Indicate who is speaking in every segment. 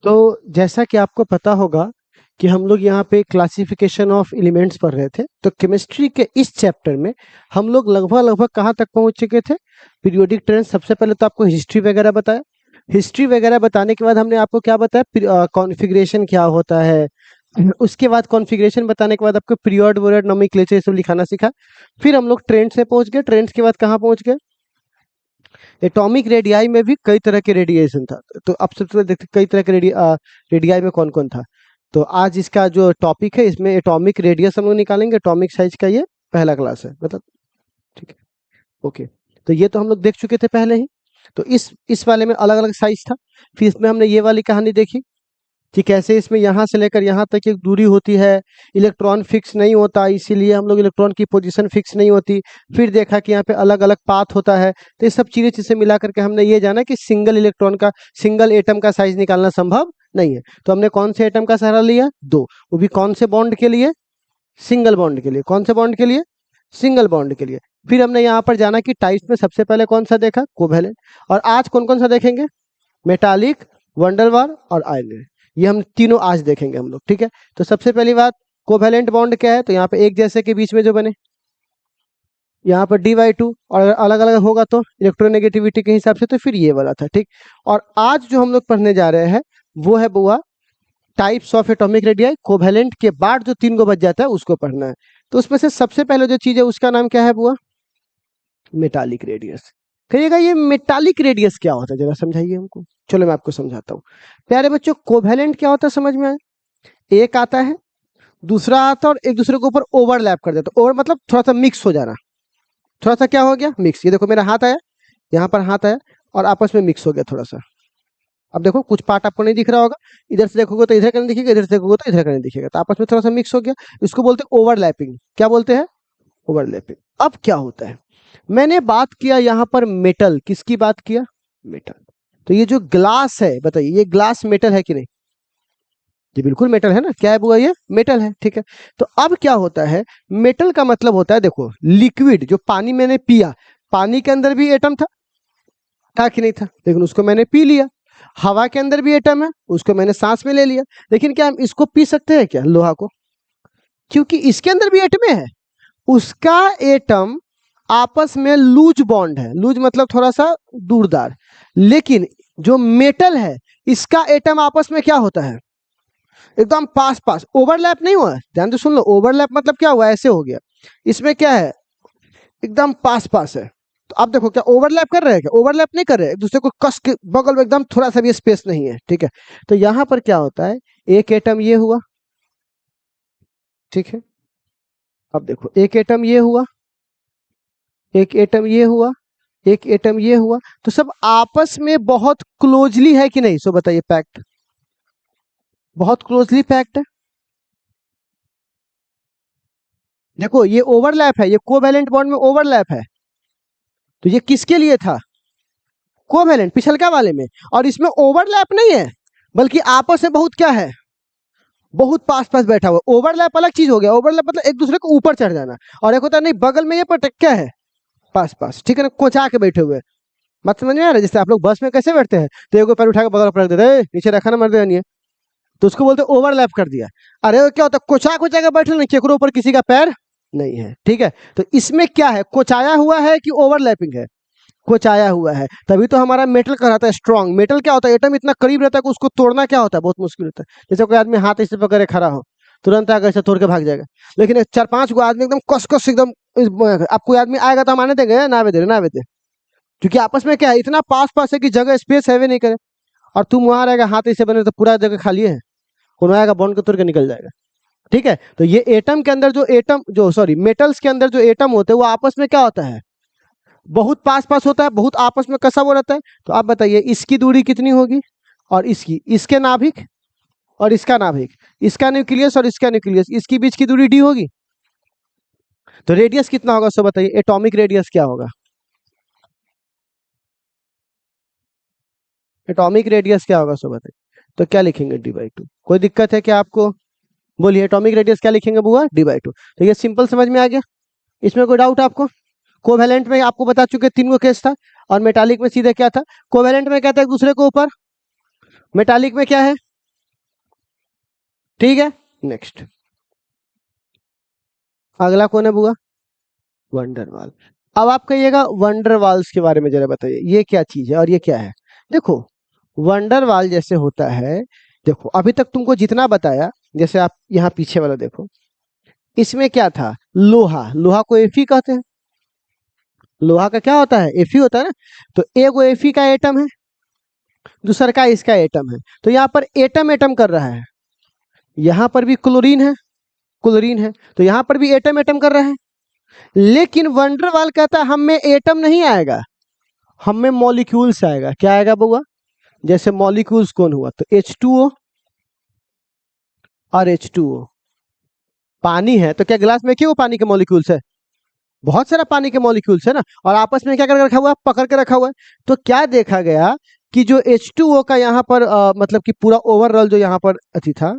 Speaker 1: तो जैसा कि आपको पता होगा कि हम लोग यहाँ पे क्लासिफिकेशन ऑफ एलिमेंट्स पढ़ रहे थे, तो केमिस्ट्री के इस चैप्टर में हम लोग लगभग कहाँ तक पहुँच चुके थे? Periodic table. सबसे पहले तो आपको हिस्ट्री वगैरह बताया। हिस्ट्री वगैरह बताने के बाद हमने आपको क्या बताया? कॉन्फ़िगरेशन क्या होता है। उसके बाद कॉन्फ़िगरेशन बताने के बाद आपको पीरियड वोरियड नोमेनक्लेचर ये सब लिखाना सीखा। फिर हम लोग ट्रेंड से पहुंच गए। ट्रेंड्स के बाद कहाँ पहुंच गए? एटॉमिक रेडियाई में भी कई तरह के रेडिएशन था। तो अब सबसे पहले देखते कई तरह के रेडियाई में कौन कौन था। तो आज इसका जो टॉपिक है इसमें एटॉमिक रेडियस हम लोग निकालेंगे। एटॉमिक साइज का ये पहला क्लास है, मतलब ठीक है, ओके। तो ये तो हम लोग देख चुके थे पहले ही। तो इस वाले में अलग अलग साइज था। फिर इसमें हमने ये वाली कहानी देखी कि कैसे इसमें यहाँ से लेकर यहाँ तक एक दूरी होती है, इलेक्ट्रॉन फिक्स नहीं होता, इसीलिए हम लोग इलेक्ट्रॉन की पोजीशन फिक्स नहीं होती। फिर देखा कि यहाँ पे अलग अलग पाथ होता है। तो ये सब चीज़ें मिला करके हमने ये जाना कि सिंगल एटम का साइज निकालना संभव नहीं है। तो हमने कौन से एटम का सहारा लिया? दो, वो भी कौन से बॉन्ड के लिए? सिंगल बॉन्ड के लिए। कौन से बॉन्ड के लिए? सिंगल बॉन्ड के लिए। फिर हमने यहाँ पर जाना कि टाइप्स में सबसे पहले कौन सा देखा? कोवैलेंट। और आज कौन कौन सा देखेंगे? मेटालिक, वंडरवार और आयनिक। ये हम तीनों आज देखेंगे हम लोग, ठीक है। तो सबसे पहली बात, कोवैलेंट बॉन्ड क्या है? तो यहाँ पे एक जैसे के बीच में जो बने, यहाँ पर D/2, और अगर अलग अलग होगा तो इलेक्ट्रोनेगेटिविटी के हिसाब से तो फिर ये वाला था, ठीक। और आज जो हम लोग पढ़ने जा रहे हैं वो है बुआ types of atomic radii. Covalent के बाद जो 3 गो बच जाता है उसको पढ़ना है। तो उसमें से सबसे पहले जो चीज है उसका नाम क्या है बुआ? Metallic radius. कहिएगा ये मेटालिक रेडियस क्या होता है, जरा समझाइए हमको। चलो मैं आपको समझाता हूँ। प्यारे बच्चों, कोवैलेंट क्या होता है समझ में आए? एक आता है, दूसरा आता है और एक दूसरे के ऊपर ओवरलैप कर देता है। ओवर मतलब थोड़ा सा मिक्स हो जाना। थोड़ा सा क्या हो गया? मिक्स। ये देखो मेरा हाथ आया, यहाँ पर हाथ आया और आपस में मिक्स हो गया थोड़ा सा। अब देखो कुछ पार्ट आपको नहीं दिख रहा होगा, इधर से देखोगे तो इधर का नहीं दिखेगा, इधर से देखोगे तो इधर का नहीं दिखेगा। तो आपस में थोड़ा सा मिक्स हो गया, इसको बोलते हैं ओवरलैपिंग। क्या बोलते हैं? ओवरलैपिंग। अब क्या होता है, मैंने बात किया यहाँ पर मेटल। किसकी बात किया? मेटल। तो ये जो ग्लास है, बताइए ये ग्लास मेटल है कि नहीं? ये बिल्कुल मेटल है ना। क्या है बुआ? ये मेटल है, ठीक है। तो अब क्या होता है, मेटल का मतलब होता है, देखो लिक्विड जो पानी मैंने पिया, पानी के अंदर भी एटम था कि नहीं था? लेकिन उसको मैंने पी लिया। हवा के अंदर भी एटम है, उसको मैंने सांस में ले लिया। लेकिन क्या हम इसको पी सकते हैं क्या, लोहा को? क्योंकि इसके अंदर भी एटमे है। उसका एटम आपस में लूज बॉन्ड है। लूज मतलब थोड़ा सा दूरदार। लेकिन जो मेटल है इसका एटम आपस में क्या होता है? एकदम पास पास। ओवरलैप नहीं हुआ, ध्यान से सुन लो। ओवरलैप मतलब क्या हुआ? ऐसे हो गया। इसमें क्या है? एकदम पास पास है। तो आप देखो क्या ओवरलैप कर रहे हैं? क्या ओवरलैप नहीं कर रहे हैं, एक दूसरे को कस के बगल में, एकदम थोड़ा सा भी स्पेस नहीं है, ठीक है। तो यहां पर क्या होता है, एक एटम ये हुआ, ठीक है। अब देखो एक एटम ये हुआ, एक एटम ये हुआ, एक एटम ये हुआ। तो सब आपस में बहुत क्लोजली है कि नहीं? सो बताइए, पैक्ट, बहुत क्लोजली पैक्ट है। देखो ये ओवरलैप है, ये कोवैलेंट बॉन्ड में ओवरलैप है। तो ये किसके लिए था? कोवैलेंट, पिछलका वाले में। और इसमें ओवरलैप नहीं है, बल्कि आपस में बहुत क्या है? बहुत पास पास बैठा हुआ। ओवरलैप अलग चीज हो गया। ओवरलैप मतलब एक दूसरे को ऊपर चढ़ जाना, और एक होता है नहीं बगल में ये पर क्या है? पास पास, ठीक है ना, कोचा के बैठे हुए। मत समझ में आ रहा है? जैसे आप लोग बस में कैसे बैठते हैं, तो एक पैर उठा के बगल पर रख देते हैं, नीचे रखा ना, मर देना नहीं है, तो उसको बोलते हैं ओवरलैप कर दिया। अरे वो क्या होता है, कोचा कोचा के बैठे नहीं, केकरो ऊपर किसी का पैर नहीं है, ठीक है। तो इसमें क्या है, कोचाया हुआ है कि ओवरलैपिंग है? कोचाया हुआ है। तभी तो हमारा मेटल कहलाता है स्ट्रॉन्ग। मेटल क्या होता है, एटम इतना करीब रहता है कि उसको तोड़ना क्या होता है, बहुत मुश्किल होता है। जैसे कोई आदमी हाथ ऐसे पकड़े खड़ा हो, तुरंत आगे से तोड़ के भाग जाएगा। लेकिन 4-5 गो आदमी एकदम कस कस एकदम, अब कोई आदमी आएगा तो हम आने देंगे? ना दे, ना दे। क्योंकि आपस में क्या है, इतना पास पास है कि जगह स्पेस है नहीं करे। और तुम वहां रहेगा, हाथ ऐसे बने तो पूरा जगह खाली है, कौन आएगा बॉन्ड को तोड़ के निकल जाएगा, ठीक है। तो ये एटम के अंदर जो सॉरी मेटल्स के अंदर जो एटम होते हैं वो आपस में क्या होता है, बहुत पास पास होता है, बहुत आपस में कसा हुआ रहता है। तो आप बताइए इसकी दूरी कितनी होगी, और इसकी, इसके नाभिक और इसका नाभिक, इसका न्यूक्लियस और इसका न्यूक्लियस, इसकी बीच की दूरी डी होगी। तो रेडियस कितना होगा सो बताइए, एटॉमिक रेडियस क्या होगा? एटॉमिक रेडियस क्या होगा सो बताइए। तो क्या लिखेंगे, D/2। कोई दिक्कत है क्या आपको? बोलिए एटॉमिक रेडियस क्या लिखेंगे बुआ? D/2। तो ये सिंपल समझ में आ गया, इसमें कोई डाउट आपको? कोवैलेंट में आपको बता चुके 3 गो केस था, और मेटालिक में सीधे क्या था? कोवैलेंट में क्या था, एक दूसरे के ऊपर। मेटालिक में क्या है, ठीक है। नेक्स्ट अगला कौन है बुआ? वंडरवाल। अब आप कहिएगा वंडरवाल्स के बारे में जरा बताइए, ये क्या चीज है और ये क्या है? देखो वंडरवाल जैसे होता है, देखो अभी तक तुमको जितना बताया, जैसे आप यहाँ पीछे वाला देखो, इसमें क्या था? लोहा, लोहा को एफी कहते हैं। लोहा का क्या होता है? एफी होता है ना। तो एगो एफी का एटम है, दूसरा का इसका एटम है, तो यहाँ पर एटम एटम कर रहा है। यहाँ पर भी क्लोरीन है, क्लोरीन है, तो यहाँ पर भी एटम एटम कर रहा है। लेकिन वंडरवाल कहता है हम में एटम नहीं आएगा, हम में मॉलिक्यूल्स आएगा। क्या आएगा बउआ? जैसे मॉलिक्यूल्स कौन हुआ? तो H2O और H2O। पानी है तो क्या गिलास में क्यों पानी के मॉलिक्यूल्स है? बहुत सारा पानी के मॉलिक्यूल्स है ना, और आपस में क्या कर रखा हुआ है? पकड़ के रखा हुआ है। तो क्या देखा गया कि जो H2O का यहाँ पर मतलब कि पूरा ओवरऑल जो यहाँ पर अति था,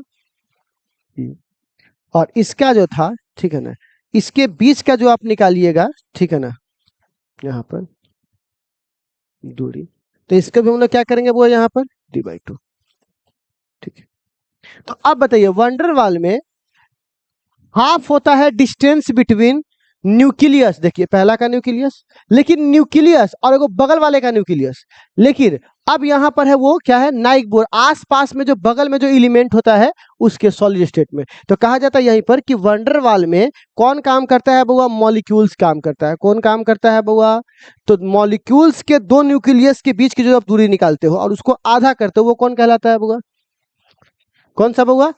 Speaker 1: और इसका जो था, ठीक है ना, इसके बीच का जो आप निकालिएगा, ठीक है ना, यहाँ पर दूरी, तो इसका भी हम लोग क्या करेंगे वो यहाँ पर d/2। ठीक है, तो अब बताइए वंडरवाल में हाफ होता है डिस्टेंस बिटवीन न्यूक्लियस, देखिए पहला का न्यूक्लियस, लेकिन न्यूक्लियस और एगो बगल वाले का न्यूक्लियस। लेकिन अब यहाँ पर है वो क्या है? नाइक बोर्ड, आसपास में जो बगल में जो एलिमेंट होता है उसके सॉलिड स्टेट में। तो कहा जाता है यहीं पर कि वंडरवाल में कौन काम करता है बुआ? मॉलिक्यूल्स काम करता है। कौन काम करता है बुआ? तो मॉलिक्यूल्स के दो न्यूक्लियस के बीच की जो आप दूरी निकालते हो और उसको आधा करते हो, वो कौन कहलाता है बुआ? कौन सा बुआ?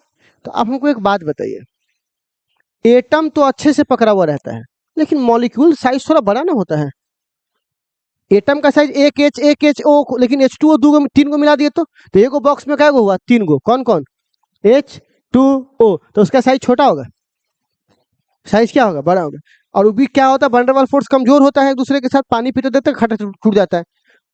Speaker 1: तो आप हमको एक बात बताइए, एटम तो अच्छे से पकड़ा हुआ रहता है, लेकिन मॉलिक्यूल साइज थोड़ा बड़ा ना होता है। एटम का साइज एक एच ओ, लेकिन H2O दो तीन को मिला दिए तो एगो बॉक्स में क्या हुआ? तीन गो। कौन कौन? H2O। तो उसका साइज छोटा होगा, साइज क्या होगा? बड़ा होगा। और वो भी क्या होता है? वंडरवाल फोर्स कमजोर होता है, एक दूसरे के साथ पानी पीते देते खट से टूट जाता है।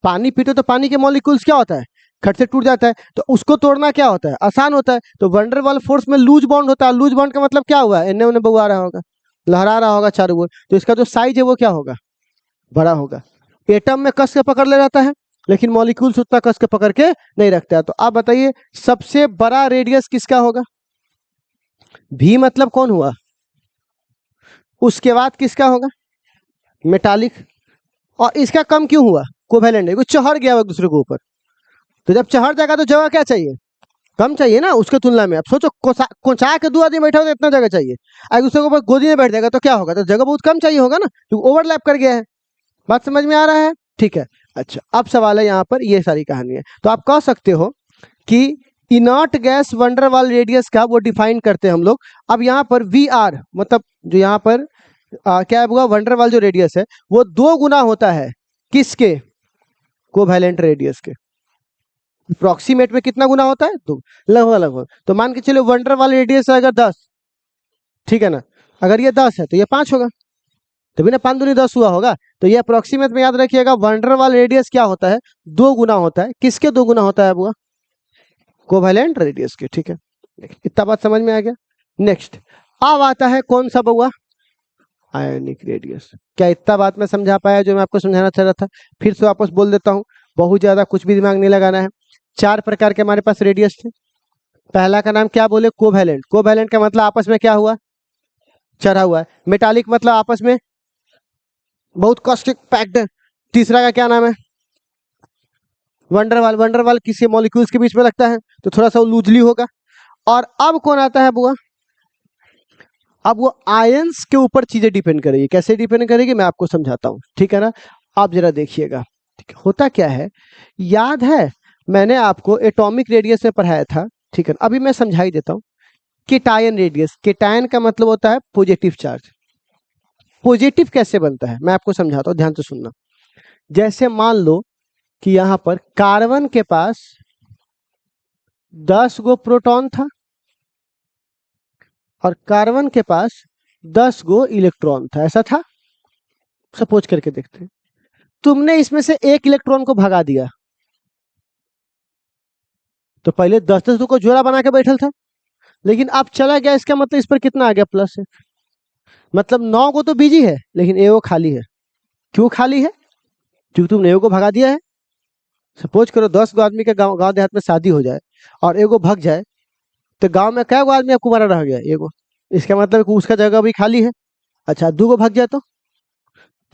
Speaker 1: पानी पीते तो पानी के मॉलिक्यूल्स क्या होता है? खट से टूट जाता है। तो उसको तोड़ना क्या होता है? आसान होता है। तो वंडरवाल फोर्स में लूज बॉन्ड होता है। लूज बॉन्ड का मतलब क्या हुआ? एने ओने बउआ रहा होगा, लहरा रहा होगा चारों ओर, तो इसका जो साइज है वो क्या होगा? बड़ा होगा। एटम में कस के पकड़ ले जाता है, लेकिन मॉलिक्यूल्स उतना कस के पकड़ के नहीं रखता है। तो आप बताइए सबसे बड़ा रेडियस किसका होगा? भी मतलब कौन हुआ? उसके बाद किसका होगा? मेटालिक। और इसका कम क्यों हुआ? कोवेलेंट है, वो चढ़ गया एक दूसरे के ऊपर। तो जब चढ़ जाएगा तो जगह क्या चाहिए? कम चाहिए ना उसके तुलना में। अब सोचो कोचा के दो आदमी बैठा हो तो इतना जगह चाहिए, अगर दूसरे के ऊपर गोदी में बैठ जाएगा तो क्या होगा? तो जगह बहुत कम चाहिए होगा ना, क्योंकि ओवरलैप कर गया है। बात समझ में आ रहा है? ठीक है। अच्छा, अब सवाल है यहाँ पर, ये सारी कहानी है। तो आप कह सकते हो कि इनर्ट गैस वंडरवाल रेडियस का वो डिफाइन करते हैं हम लोग। अब यहाँ पर VR मतलब जो यहाँ पर क्या हुआ? वंडरवाल जो रेडियस है वो 2 गुना होता है किसके? कोवैलेंट रेडियस के। अप्रोक्सीमेट में कितना गुना होता है? 2, लगभग लगभग। तो मान के चलो वंडरवाल रेडियस है अगर 10, ठीक है ना, अगर ये 10 है तो ये 5 होगा, तभी ना 5 दूनी 10 हुआ होगा। तो ये अप्रोक्सीमेट में याद रखिएगा, वंडरवाल रेडियस क्या होता है? 2 गुना होता है। किसके 2 गुना होता है बुआ? कोवैलेंट रेडियस के। ठीक है, इतना बात समझ में आ गया। नेक्स्ट अब आता है कौन सा बुआ? Ionic radius. क्या इतना बात मैं समझा पाया जो मैं आपको समझाना चाह रहा था? फिर से वापस बोल देता हूँ, बहुत ज्यादा कुछ भी दिमाग नहीं लगाना है। 4 प्रकार के हमारे पास रेडियस थे। पहला का नाम क्या बोले? कोवैलेंट। कोवैलेंट का मतलब आपस में क्या हुआ? चढ़ा हुआ है। मेटालिक मतलब आपस में बहुत कष्ट पैक्ड है। तीसरा का क्या नाम है? वंडरवाल। वंडरवाल किसी मॉलिक्यूल्स के बीच में लगता है तो थोड़ा सा लूजली होगा। और अब कौन आता है बुआ? अब वो आयंस के ऊपर चीजें डिपेंड करेगी। कैसे डिपेंड करेगी मैं आपको समझाता हूँ, ठीक है ना। आप जरा देखिएगा, ठीक है, होता क्या है, याद है मैंने आपको एटॉमिक रेडियस में पढ़ाया था, ठीक है। अभी मैं समझा ही देता हूँ। केटायन रेडियस, केटायन का मतलब होता है पॉजिटिव चार्ज। पॉजिटिव कैसे बनता है मैं आपको समझाता हूँ, ध्यान से सुनना। जैसे मान लो कि यहाँ पर कार्बन के पास 10 गो प्रोटॉन था और कार्बन के पास 10 गो इलेक्ट्रॉन था, ऐसा था। सपोज करके देखते हैं, तुमने इसमें से एक इलेक्ट्रॉन को भगा दिया, तो पहले 10-10 को जोड़ा बना के बैठल था, लेकिन अब चला गया, इसका मतलब इस पर कितना आ गया? +1। मतलब 9 को तो बिजी है, लेकिन एगो खाली है। क्यों खाली है? क्योंकि तुमने एगो को भगा दिया है। सपोज करो 10 गो आदमी के गांव देहात में शादी हो जाए और एगो भग जाए, तो गांव में क्या गो आदमी आपको मारा रह गया? एगो। इसका मतलब कि उसका जगह भी खाली है। अच्छा, 2 गो भाग जाए तो,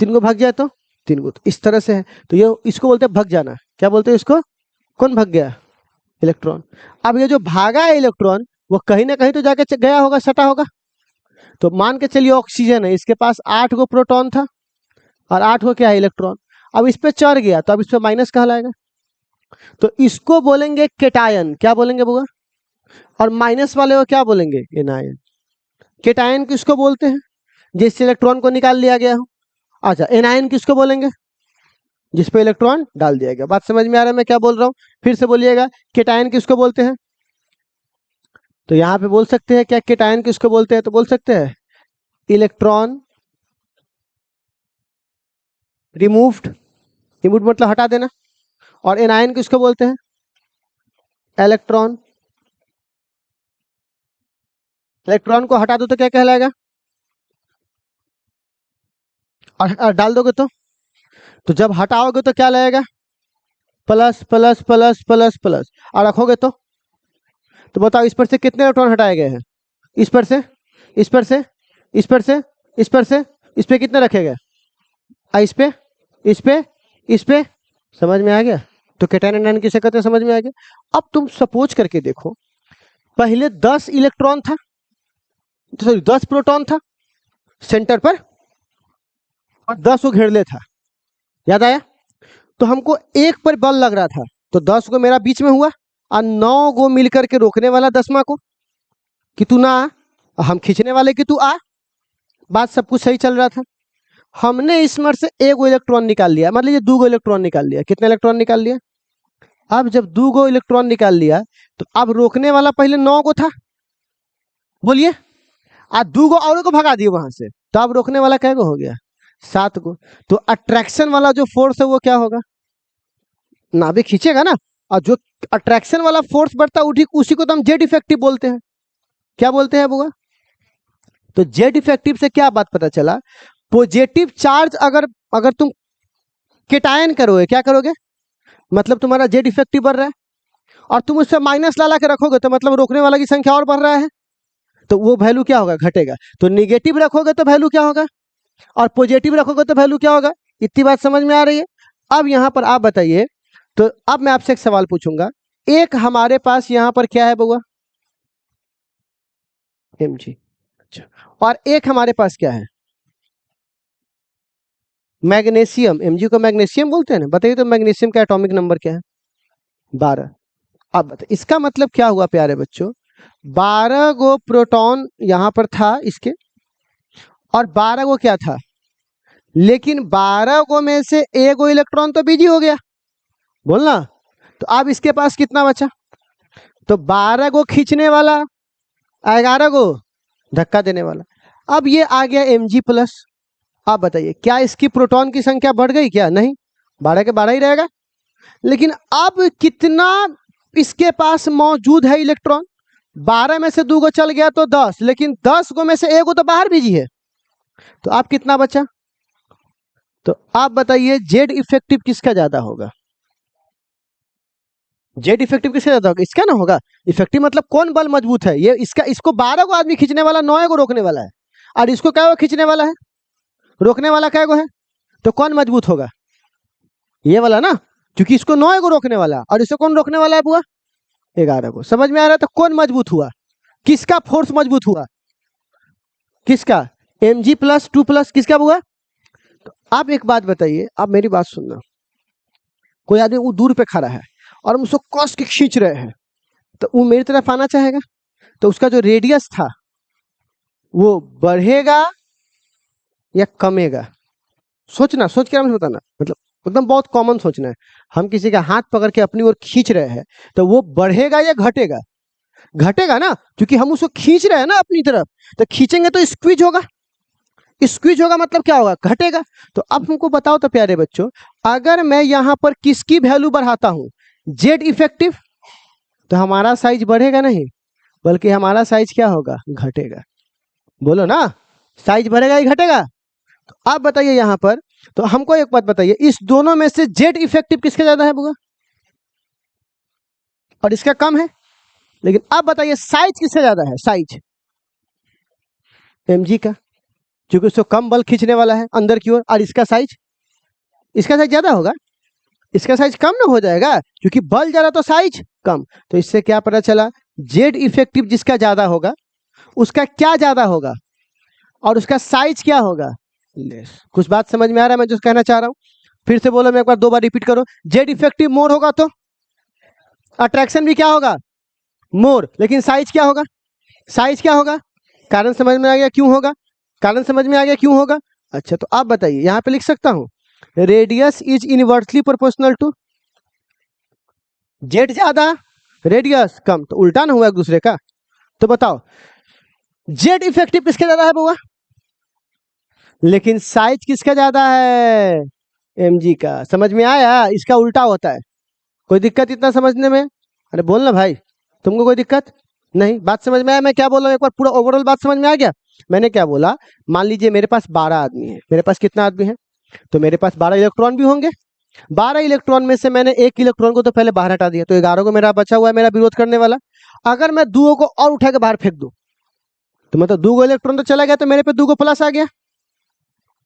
Speaker 1: 3 गो भाग जाए तो, 3 गो। तो इस तरह से है। तो ये इसको बोलते हैं भाग जाना। क्या बोलते हैं इसको? कौन भाग गया? इलेक्ट्रॉन। अब ये जो भागा है इलेक्ट्रॉन, वो कहीं ना कहीं तो जाके गया होगा, सटा होगा। तो मान के चलिए ऑक्सीजन है, इसके पास 8 गो प्रोटॉन था और 8 गो क्या है? इलेक्ट्रॉन। अब इस पे चढ़ गया तो अब इस पे माइनस कहलाएगा। तो इसको बोलेंगे केटायन। क्या बोलेंगे बुआ? और माइनस वाले को क्या बोलेंगे? एनायन। केटायन किसको बोलते हैं? जिससे इलेक्ट्रॉन को निकाल लिया गया हो। अच्छा, एनायन किसको बोलेंगे? जिस पे इलेक्ट्रॉन डाल दिया गया। बात समझ में आ रहा है मैं क्या बोल रहा हूँ? फिर से बोलिएगा, केटायन किसको बोलते हैं? तो यहाँ पे बोल सकते हैं क्या केटायन किसको बोलते हैं? तो बोल सकते हैं इलेक्ट्रॉन रिमूव्ड। रिमूव मतलब हटा देना। और एनायन किसको बोलते हैं? इलेक्ट्रॉन। इलेक्ट्रॉन को हटा दो तो क्या कहलाएगा? और डाल दोगे तो जब हटाओगे तो क्या लगेगा? Plus plus plus plus plus. और रखोगे तो बताओ इस पर से कितने इलेक्ट्रॉन हटाए गए हैं? इस पर से, इस पर से, इस पर से, इस पर से, इस पे कितने रखे गए? इस पे, इस पे, इस पे। समझ में आ गया? तो केटायन एनायन किसे कहते हैं? समझ में आ गया। अब तुम सपोज करके देखो, पहले 10 इलेक्ट्रॉन था, सॉरी 10 प्रोटॉन था सेंटर पर और 10 को घेरले था। याद आया? तो हमको एक पर बल लग रहा था, तो 10 को मेरा बीच में हुआ और 9 गो मिलकर के रोकने वाला 10वां को कि तू ना आ, हम खींचने वाले कि तू आ। बात सब कुछ सही चल रहा था। हमने इसमें से 1 गो इलेक्ट्रॉन निकाल लिया, मतलब ये 2 गो इलेक्ट्रॉन निकाल लिया। कितने इलेक्ट्रॉन निकाल लिया? अब जब 2 गो इलेक्ट्रॉन निकाल लिया तो अब रोकने वाला पहले 9 गो था, बोलिए, आज 2 गो और को भगा दिए वहां से, तो अब रोकने वाला कै गो हो गया? 7 गो। तो अट्रैक्शन वाला जो फोर्स है वो क्या होगा? नाभिक खींचेगा ना। और जो अट्रैक्शन वाला फोर्स बढ़ता है उसी को तो हम जेड इफेक्टिव बोलते हैं। क्या बोलते हैं बुआ? तो जेड इफेक्टिव से क्या बात पता चला? पॉजिटिव चार्ज अगर अगर तुम केटायन करोगे, क्या करोगे? मतलब तुम्हारा जेड इफेक्टिव बढ़ रहा है, और तुम उससे माइनस ला के रखोगे तो मतलब रोकने वाला की संख्या और बढ़ रहा है, तो वो वैल्यू क्या होगा? घटेगा। तो निगेटिव रखोगे तो वैल्यू क्या होगा? और पॉजिटिव रखोगे तो वैल्यू क्या होगा? इतनी बात समझ में आ रही है? अब यहाँ पर आप बताइए, तो अब मैं आपसे एक सवाल पूछूंगा। एक हमारे पास यहाँ पर क्या है बुआ? Mg। अच्छा, और एक हमारे पास क्या है? मैग्नीशियम। Mg को मैग्नीशियम बोलते हैं ना। बताइए तो मैग्नीशियम का एटॉमिक नंबर क्या है? 12। अब बताइए इसका मतलब क्या हुआ प्यारे बच्चों? 12 गो प्रोटॉन यहाँ पर था इसके, और 12 गो क्या था? लेकिन 12 गो में से 1 गो इलेक्ट्रॉन तो बिजी हो गया, बोलना। तो अब इसके पास कितना बचा? तो 12 गो खींचने वाला, 11 गो धक्का देने वाला। अब ये आ गया Mg+। आप बताइए क्या इसकी प्रोटॉन की संख्या बढ़ गई? क्या नहीं, 12 के 12 ही रहेगा। लेकिन अब कितना इसके पास मौजूद है इलेक्ट्रॉन? 12 में से 2 गो चल गया तो 10, लेकिन 10 गो में से 1 गो तो बाहर भेजी है। तो आप कितना बचा? तो आप बताइए जेड इफेक्टिव किसका ज्यादा होगा? जेड इफेक्टिव किसका ज्यादा होगा? इसका ना होगा। इफेक्टिव मतलब कौन बल मजबूत है? ये इसका, इसको 12 को आदमी खींचने वाला, 9 को रोकने वाला है। और इसको क्या खींचने वाला है? रोकने वाला क्या है? तो कौन मजबूत होगा? ये वाला ना, क्योंकि इसको 9 को रोकने वाला और इसको कौन रोकने वाला है बुआ? 11 को। समझ में आ रहा है? तो कौन मजबूत हुआ? किसका फोर्स मजबूत हुआ? किसका? Mg+2+ किसका बुआ? तो आप एक बात बताइए, आप मेरी बात सुनना। कोई आदमी वो दूर पे खड़ा है और हम उसको कस के खींच रहे हैं, तो वो मेरी तरफ आना चाहेगा, तो उसका जो रेडियस था वो बढ़ेगा या कमेगा? सोचना, सोच के मुझे बताना। मतलब एकदम बहुत कॉमन सोचना है। हम किसी का हाथ पकड़ के अपनी ओर खींच रहे हैं, तो वो बढ़ेगा या घटेगा? घटेगा ना, क्योंकि हम उसको खींच रहे हैं ना अपनी तरफ। तो खींचेंगे तो स्क्वीज होगा। स्क्वीज होगा मतलब क्या होगा? घटेगा। तो अब हमको बताओ तो प्यारे बच्चों, अगर मैं यहाँ पर किसकी वैल्यू बढ़ाता हूँ? जेड इफेक्टिव, तो हमारा साइज बढ़ेगा नहीं, बल्कि हमारा साइज क्या होगा? घटेगा। बोलो ना, साइज बढ़ेगा ही घटेगा? तो आप बताइए यहाँ पर, तो हमको एक बात बताइए, इस दोनों में से जेड इफेक्टिव किसका ज्यादा है बुआ? और इसका कम है? लेकिन अब बताइए साइज किससे ज्यादा है, साइज mg का, क्योंकि उसको कम बल खींचने वाला है अंदर की ओर, और इसका साइज ज्यादा होगा, इसका साइज कम ना हो जाएगा, क्योंकि बल ज्यादा तो साइज कम। तो इससे क्या पता चला, जेड इफेक्टिव जिसका ज्यादा होगा उसका क्या ज्यादा होगा और उसका साइज क्या होगा। कुछ बात समझ में आ रहा है मैं जो कहना चाह रहा हूं, फिर से बोलो, मैं एक बार 2 बार रिपीट करो। जेड इफेक्टिव मोर होगा तो अट्रैक्शन भी क्या होगा, मोर, लेकिन साइज क्या होगा, साइज क्या होगा, कारण समझ में आ गया क्यों होगा, कारण समझ में आ गया क्यों होगा। अच्छा तो आप बताइए, यहां पे लिख सकता हूं radius is inversely proportional to, Z ज्यादा रेडियस कम, तो उल्टा ना हुआ एक दूसरे का। तो बताओ जेड इफेक्टिव किसका ज्यादा है बुआ, लेकिन साइज किसका ज्यादा है, mg का। समझ में आया, इसका उल्टा होता है। कोई दिक्कत इतना समझने में, अरे बोल ना भाई, तुमको कोई दिक्कत नहीं, बात समझ में आया मैं क्या बोल रहा हूँ, एक बार पूरा ओवरऑल बात समझ में आ गया। मैंने क्या बोला, मान लीजिए मेरे पास 12 आदमी है, मेरे पास कितना आदमी है, तो मेरे पास 12 इलेक्ट्रॉन भी होंगे। 12 इलेक्ट्रॉन में से मैंने एक इलेक्ट्रॉन को तो पहले बाहर हटा दिया, तो 11 को मेरा बचा हुआ है मेरा विरोध करने वाला। अगर मैं 2 को और उठा के बाहर फेंक दूं तो मतलब 2 इलेक्ट्रॉन तो चला गया, तो मेरे पे 2 प्लस आ गया।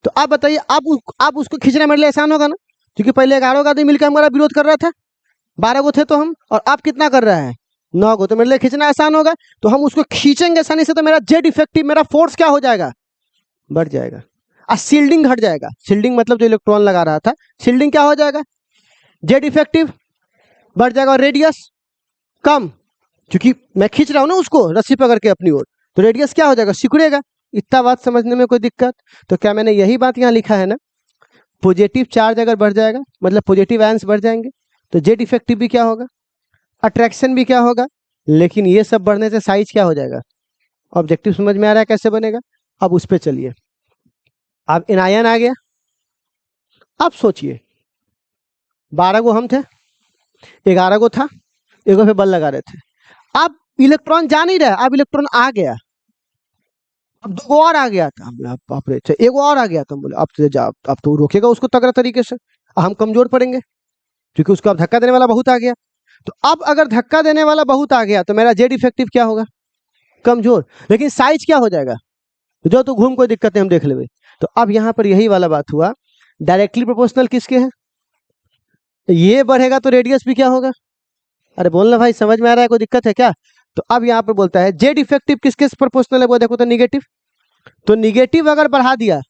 Speaker 1: तो आप बताइए, आप उसको खींचना मेरे लिए आसान होगा ना, क्योंकि पहले 11 का आदमी मिलकर हमारा विरोध कर रहा था, 12 को थे तो हम, और आप कितना कर रहा है 9 को, तो मेरे लिए खींचना आसान होगा। तो हम उसको खींचेंगे आसानी से, तो मेरा जेड इफेक्टिव, मेरा फोर्स क्या हो जाएगा, बढ़ जाएगा, और शील्डिंग घट जाएगा। शील्डिंग मतलब जो इलेक्ट्रॉन लगा रहा था, शील्डिंग क्या हो जाएगा, जेड इफेक्टिव बढ़ जाएगा, और रेडियस कम, क्योंकि मैं खींच रहा हूं ना उसको रस्सी पकड़ के अपनी ओर, तो रेडियस क्या हो जाएगा, सिकुड़ेगा। इतना बात समझने में कोई दिक्कत, तो क्या मैंने यही बात यहाँ लिखा है ना, पॉजिटिव चार्ज अगर बढ़ जाएगा मतलब पॉजिटिव आयंस बढ़ जाएंगे, तो जेड इफेक्टिव भी क्या होगा, अट्रैक्शन भी क्या होगा, लेकिन ये सब बढ़ने से साइज क्या हो जाएगा। ऑब्जेक्टिव समझ में आ रहा है कैसे बनेगा। अब उस पर चलिए, अब एनायन आ गया। अब सोचिए 12 को हम थे, 11 को था, एक पे बल लगा रहे थे, अब इलेक्ट्रॉन जा नहीं रहा, अब इलेक्ट्रॉन आ गया, अब 2 और आ गया था, हम बोले बाप रे, अच्छा एक और आ गया था, हम बोले अब तो जा, अब तो रोकेगा उसको तगड़ा तरीके से, हम कमजोर पड़ेंगे, क्योंकि उसको अब धक्का देने वाला बहुत आ गया। तो अब अगर धक्का देने वाला बहुत आ गया तो मेरा जेड इफेक्टिव क्या होगा, कमजोर, लेकिन साइज क्या हो जाएगा, जो तो घूम, कोई दिक्कत नहीं, हम देख लेंगे। तो अब यहाँ पर यही वाला बात हुआ, डायरेक्टली प्रोपोर्शनल किसके है, ये बढ़ेगा तो रेडियस भी क्या होगा। अरे बोलना भाई, समझ में आ रहा है, कोई दिक्कत है क्या। तो अब यहाँ पर बोलता है जेड इफेक्टिव किसके प्रोपोर्शनल है, वो देखो तो निगेटिव, तो निगेटिव अगर बढ़ा दिया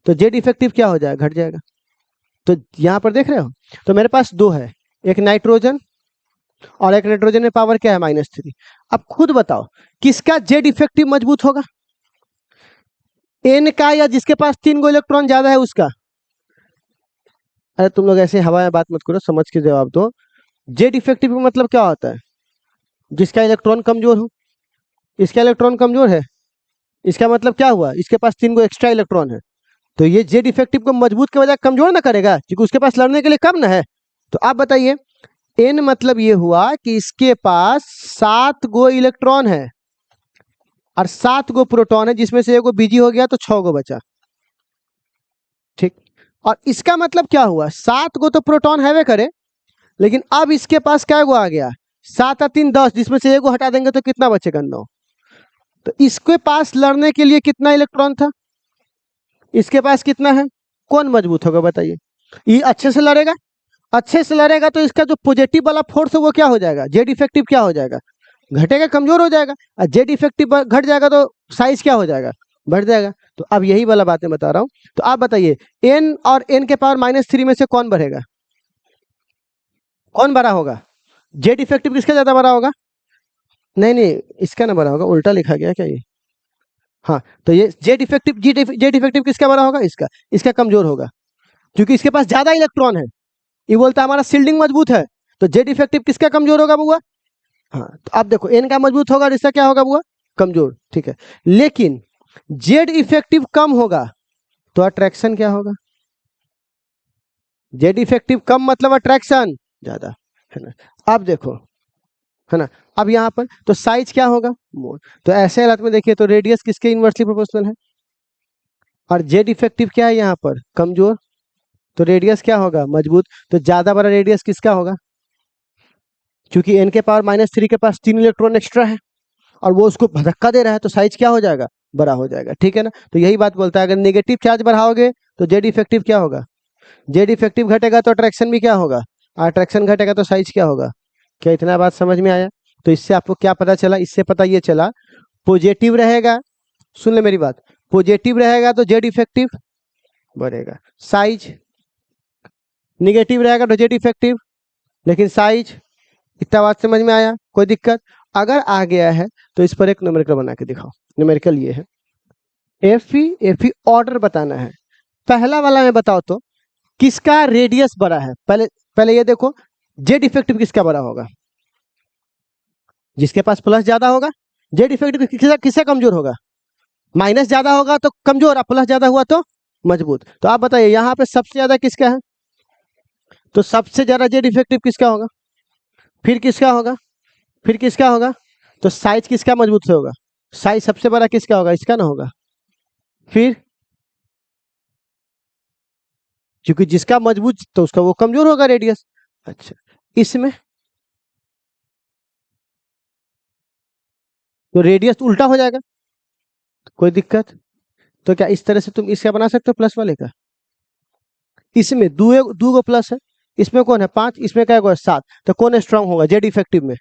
Speaker 1: तो जेड इफेक्टिव क्या हो जाएगा, घट जाएगा। तो यहाँ पर देख रहे हो, तो मेरे पास 2 है, एक नाइट्रोजन और एक नाइट्रोजन में पावर क्या है, -3। अब खुद बताओ किसका जेड इफेक्टिव मजबूत होगा, एन का या जिसके पास 3 इलेक्ट्रॉन ज्यादा है उसका। अरे तुम लोग ऐसे हवा में बात मत करो, समझ के जवाब दो। जेड इफेक्टिव का मतलब क्या होता है, जिसका इलेक्ट्रॉन कमजोर हो, इसका इलेक्ट्रॉन कमजोर है, इसका मतलब क्या हुआ, इसके पास 3 एक्स्ट्रा इलेक्ट्रॉन है, तो ये जेड इफेक्टिव को मजबूत के बजाय कमजोर ना करेगा, क्योंकि उसके पास लड़ने के लिए कम ना है। तो आप बताइए, एन मतलब ये हुआ कि इसके पास 7 इलेक्ट्रॉन है और 7 प्रोटॉन है, जिसमें से 1 बिजी हो गया तो 6 बचा, ठीक। और इसका मतलब क्या हुआ, 7 तो प्रोटॉन हैवे करे, लेकिन अब इसके पास क्या आ गया, 7 और 3 10, जिसमें से 1 हटा देंगे तो कितना बचेगा, 9। तो इसके पास लड़ने के लिए कितना इलेक्ट्रॉन था, इसके पास कितना है, कौन मजबूत होगा बताइए, ये अच्छे से लड़ेगा, अच्छे से लड़ेगा तो इसका जो पॉजिटिव वाला फोर्स है वो क्या हो जाएगा, जेड इफेक्टिव क्या हो जाएगा, घटेगा, कमजोर हो जाएगा, और जेड इफेक्टिव घट जाएगा तो साइज क्या हो जाएगा, बढ़ जाएगा। तो अब यही वाला बातें बता रहा हूं। तो आप बताइए एन और एन के पावर -3 में से कौन बढ़ेगा, कौन बड़ा होगा, जेड इफेक्टिव किसका ज्यादा बड़ा होगा, नहीं नहीं इसका ना बड़ा होगा, उल्टा लिखा गया क्या ये, हाँ तो ये जेड इफेक्टिव, जेड इफेक्टिव किसका बड़ा होगा, इसका, इसका कमजोर होगा, क्योंकि इसके पास ज्यादा इलेक्ट्रॉन है, ये बोलता है हमारा शील्डिंग मजबूत है, तो जेड इफेक्टिव किसका कमजोर होगा बुआ, हाँ तो आप देखो एन का मजबूत होगा और इसका क्या होगा बुआ, कमजोर, ठीक है। लेकिन जेड इफेक्टिव कम होगा तो अट्रैक्शन क्या होगा, जेड इफेक्टिव कम मतलब अट्रैक्शन ज्यादा, है ना। आप देखो, है ना, अब यहाँ पर तो साइज क्या होगा, मोर। तो ऐसे हालत में देखिए, तो रेडियस किसके इनवर्सली प्रोपोर्शनल है, और जेड इफेक्टिव क्या है यहाँ पर, कमजोर, तो रेडियस क्या होगा, मजबूत। तो ज्यादा बड़ा रेडियस किसका होगा, क्योंकि n के पावर -3 के पास 3 इलेक्ट्रॉन एक्स्ट्रा है और वो उसको धक्का दे रहा है, तो साइज क्या हो जाएगा, बड़ा हो जाएगा। ठीक है ना, तो यही बात बोलता है अगर नेगेटिव चार्ज बढ़ाओगे तो जेड इफेक्टिव क्या होगा, जेड इफेक्टिव घटेगा तो अट्रैक्शन भी क्या होगा, अट्रैक्शन घटेगा तो साइज क्या होगा। क्या इतना बात समझ में आया। तो इससे आपको क्या पता चला, इससे पता ये चला पॉजिटिव रहेगा, सुन ले मेरी बात, पॉजिटिव रहेगा तो जेड इफेक्टिव बढ़ेगा, साइज निगेटिव रहेगा तो जेड इफेक्टिव, लेकिन साइज, इतना बात समझ में आया, कोई दिक्कत। अगर आ गया है तो इस पर एक न्यूमेरिकल बना के दिखाओ। न्यूमेरिकल ये है, एफई ऑर्डर बताना है। पहला वाला में बताओ तो किसका रेडियस बड़ा है, पहले पहले ये देखो जेड इफेक्टिव किसका बड़ा होगा, जिसके पास प्लस ज्यादा होगा। जेड इफेक्टिव किससे कमजोर होगा, माइनस ज्यादा होगा तो कमजोर और प्लस ज्यादा हुआ तो मजबूत। तो आप बताइए यहाँ पे सबसे ज्यादा किसका है, तो सबसे ज्यादा जेड इफेक्टिव किसका होगा, फिर किसका होगा, फिर किसका होगा, तो साइज किसका मजबूत से होगा, साइज सबसे बड़ा किसका होगा, इसका ना होगा। फिर क्योंकि जिसका मजबूत तो उसका वो कमजोर होगा रेडियस। अच्छा, इसमें तो रेडियस उल्टा हो जाएगा, कोई दिक्कत। तो क्या इस तरह से तुम इसका बना सकते हो प्लस वाले का, इसमें दो गो प्लस है, इसमें कौन है 5, इसमें क्या है 7, तो कौन स्ट्रांग होगा जेड इफेक्टिव में,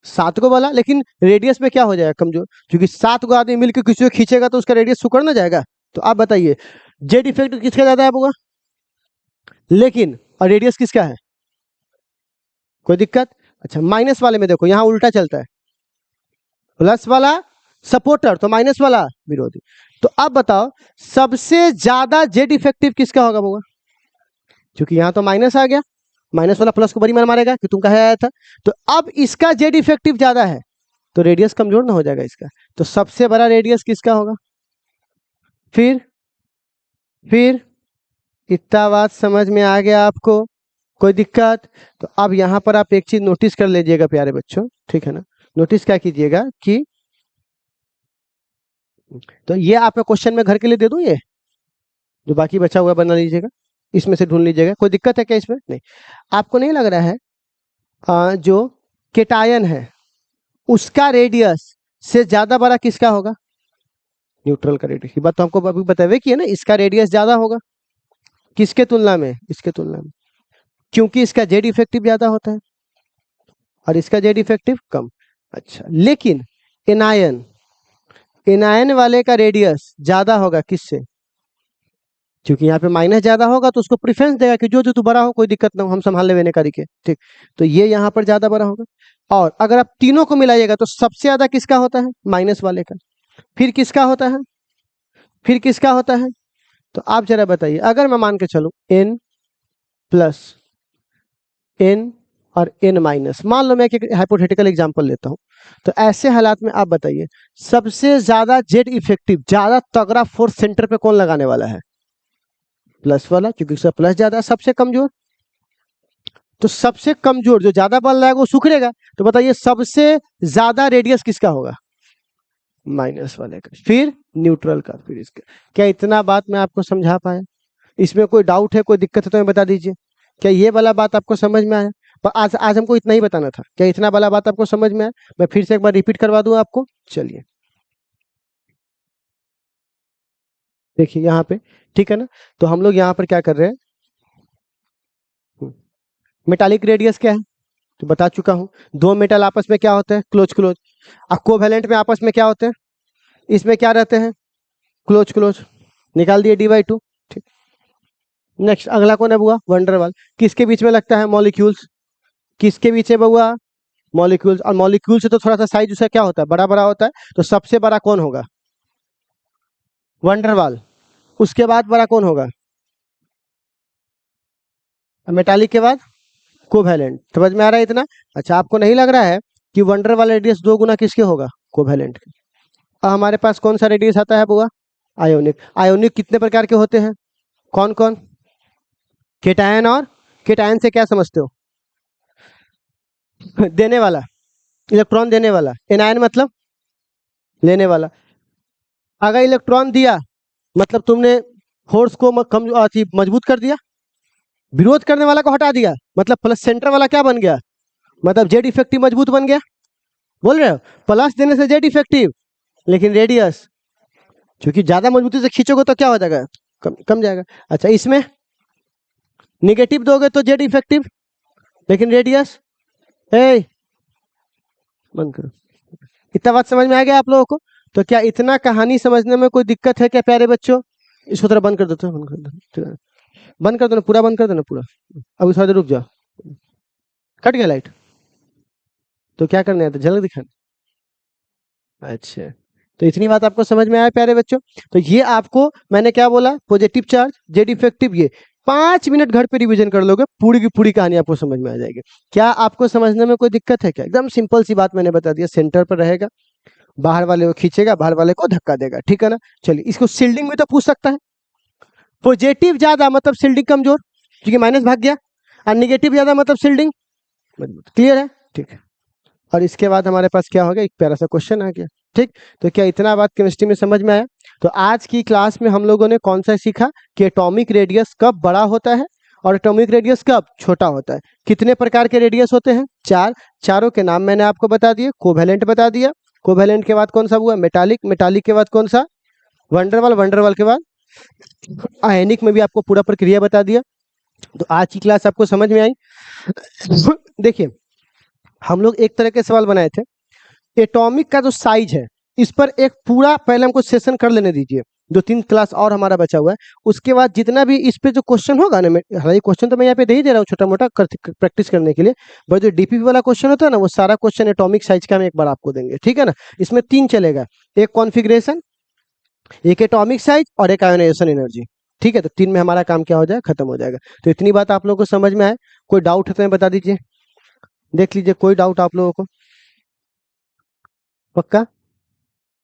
Speaker 1: 7 को वाला, लेकिन रेडियस में क्या हो जाएगा कमजोर, क्योंकि 7 को आदमी मिलकर किसी को खींचेगा तो उसका रेडियस सुकड़ ना जाएगा। तो आप बताइए जेड इफेक्टिव किसका ज्यादा है होगा, लेकिन और रेडियस किसका है, कोई दिक्कत। अच्छा, माइनस वाले में देखो यहाँ उल्टा चलता है, प्लस वाला सपोर्टर तो माइनस वाला विरोधी। तो अब बताओ सबसे ज्यादा जेड इफेक्टिव किसका होगा होगा, क्योंकि यहाँ तो माइनस आ गया, माइनस वाला प्लस को बड़ी मार मारेगा कि तुम कहे आया था। तो अब इसका जेड इफेक्टिव ज्यादा है तो रेडियस कमजोर ना हो जाएगा इसका, तो सबसे बड़ा रेडियस किसका होगा। फिर इतना बात समझ में आ गया आपको, कोई दिक्कत। तो अब यहाँ पर आप एक चीज नोटिस कर लीजिएगा प्यारे बच्चों, ठीक है ना, नोटिस क्या कीजिएगा कि तो ये आपका क्वेश्चन में घर के लिए दे दूं, ये जो बाकी बचा हुआ बना लीजिएगा, इसमें से ढूंढ लीजिएगा, कोई दिक्कत है क्या इसमें, नहीं। आपको नहीं लग रहा है जो केटायन है उसका रेडियस से ज्यादा बड़ा किसका होगा, न्यूट्रल का रेडियस, ये बात तो हमको अभी बतावे कि है ना, इसका रेडियस ज्यादा होगा किसके तुलना में, इसके तुलना में, क्योंकि इसका जेड इफेक्टिव ज्यादा होता है और इसका जेड इफेक्टिव कम। अच्छा, लेकिन एनायन, एनायन वाले का रेडियस ज्यादा होगा किससे, क्योंकि यहाँ पे माइनस ज्यादा होगा तो उसको प्रेफरेंस देगा कि जो जो तू बड़ा हो कोई दिक्कत ना हो, हम संभाल लेने का के, ठीक। तो ये यहाँ पर ज्यादा बड़ा होगा। और अगर आप तीनों को मिलाइएगा तो सबसे ज्यादा किसका होता है, माइनस वाले का, फिर किसका होता है, फिर किसका होता है। तो आप जरा बताइए, अगर मैं मान के चलूं n प्लस n और n माइनस, मान लो मैं एक हाइपोथेटिकल एग्जांपल लेता हूं, तो ऐसे हालात में आप बताइए सबसे ज्यादा जेड इफेक्टिव, ज्यादा तगड़ा फोर्स सेंटर पे कौन लगाने वाला है, प्लस वाला, क्योंकि उसका प्लस ज्यादा। सबसे कमजोर, तो सबसे कमजोर जो ज्यादा बल लगाएगा वो सुखरेगा। तो बताइए सबसे ज्यादा रेडियस किसका होगा, माइनस वाले का, फिर न्यूट्रल का, फिर इसका। क्या इतना बात मैं आपको समझा पाया, इसमें कोई डाउट है, कोई दिक्कत है तो मैं बता दीजिए। क्या ये वाला बात आपको समझ में आया, पर आज हमको इतना ही बताना था, क्या इतना वाला बात आपको समझ में आया, मैं फिर से एक बार रिपीट करवा दूं आपको। चलिए देखिए यहाँ पे, ठीक है ना, तो हम लोग यहाँ पर क्या कर रहे हैं, मेटालिक रेडियस क्या है तो बता चुका हूं, दो मेटल आपस में क्या होते हैं, क्लोज क्लोज। अब कोवेलेंट में आपस में क्या होते हैं, इसमें क्या रहते हैं, क्लोज क्लोज, निकाल दिए d/2, ठीक। नेक्स्ट अगला कौन है बुआ, वंडरवाल, किसके बीच में लगता है, मॉलिक्यूल्स, किसके बीच है बुआ, मॉलिक्यूल्स। और मॉलिक्यूल से तो थोड़ा सा साइज उसका क्या होता है, बड़ा बड़ा होता है, तो सबसे बड़ा कौन होगा, वंडरवाल। उसके बाद बड़ा कौन होगा, मेटालिक के बाद कोवेलेंट। समझ में आ रहा है इतना। अच्छा, आपको नहीं लग रहा है कि वंडरवाल रेडियस 2 गुना किसके होगा, कोवेलेंट के। अब हमारे पास कौन सा रेडियस आता है बुआ, आयोनिक। आयोनिक कितने प्रकार के होते हैं, कौन कौन, केटायन, और केटायन से क्या समझते हो, देने वाला, इलेक्ट्रॉन देने वाला। एनायन मतलब लेने वाला। अगर इलेक्ट्रॉन दिया मतलब तुमने फोर्स को कम मजबूत कर दिया, विरोध करने वाला को हटा दिया, मतलब प्लस सेंटर वाला क्या बन गया, मतलब जेड इफेक्टिव मजबूत बन गया, बोल रहे हो, प्लस देने से जेड इफेक्टिव, लेकिन रेडियस क्योंकि ज्यादा मजबूती से खींचोगे तो क्या हो जाएगा, कम जाएगा। अच्छा इसमें निगेटिव दोगे तो जेड इफेक्टिव, लेकिन रेडियस, ए बंद करो। इतना बात समझ में आ गया आप लोगों को? तो क्या इतना कहानी समझने में कोई दिक्कत है क्या प्यारे बच्चों? इसको थोड़ा बंद कर दो, बंद कर दो, बंद कर दो ना, पूरा बंद कर दो ना पूरा। अभी थोड़ा देर रुक जाओ, कट गया लाइट, तो क्या करना है, तो झलक दिखाना। अच्छा तो इतनी बात आपको समझ में आया प्यारे बच्चों? तो ये आपको मैंने क्या बोला, पॉजिटिव चार्ज, जेड इफेक्टिव, ये 5 मिनट घर पे रिवीजन कर लोगे, पूरी की पूरी कहानी आपको समझ में आ जाएगी। क्या आपको समझने में कोई दिक्कत है क्या? एकदम सिंपल सी बात मैंने बता दिया, सेंटर पर रहेगा, बाहर वाले को खींचेगा, बाहर वाले को धक्का देगा, ठीक है ना। चलिए इसको शिल्डिंग में तो पूछ सकता है, पॉजिटिव ज्यादा मतलब शिल्डिंग कमजोर, क्योंकि माइनस भाग गया, और निगेटिव ज्यादा मतलब शिल्डिंग मजबूत। क्लियर है? ठीक है। और इसके बाद हमारे पास क्या हो गया, एक प्यारा सा क्वेश्चन आ गया। ठीक, तो क्या इतना बात केमिस्ट्री में समझ में आया? तो आज की क्लास में हम लोगों ने कौन सा सीखा कि एटॉमिक रेडियस कब बड़ा होता है और एटॉमिक रेडियस कब छोटा होता है। कितने प्रकार के रेडियस होते हैं? 4, चारों के नाम मैंने आपको बता दिए। कोवेलेंट बता दिया, कोवेलेंट के बाद कौन सा हुआ, मेटालिक, मेटालिक के बाद कौन सा, वंडरवाल, वंडरवाल के बाद आयनिक में भी आपको पूरा प्रक्रिया बता दिया। तो आज की क्लास आपको समझ में आई? देखिए हम लोग एक तरह के सवाल बनाए थे, एटॉमिक का जो साइज है इस पर एक पूरा पहले हमको सेशन कर लेने दीजिए, 2-3 क्लास और हमारा बचा हुआ है। उसके बाद जितना भी इस पे जो क्वेश्चन होगा ना, हालांकि क्वेश्चन तो मैं यहाँ पे दे ही दे रहा हूँ छोटा मोटा प्रैक्टिस करने के लिए, बट जो डीपीपी वाला क्वेश्चन होता है ना, वो सारा क्वेश्चन एटॉमिक साइज का हम एक बार आपको देंगे, ठीक है ना। इसमें 3 चलेगा, एक कॉन्फिग्रेशन, एक एटॉमिक साइज और एक आयोनाइजेशन एनर्जी। ठीक है, तो 3 में हमारा काम क्या हो जाएगा, खत्म हो जाएगा। तो इतनी बात आप लोगों को समझ में आए? कोई डाउट है तो बता दीजिए, देख लीजिए कोई डाउट आप लोगों को, पक्का?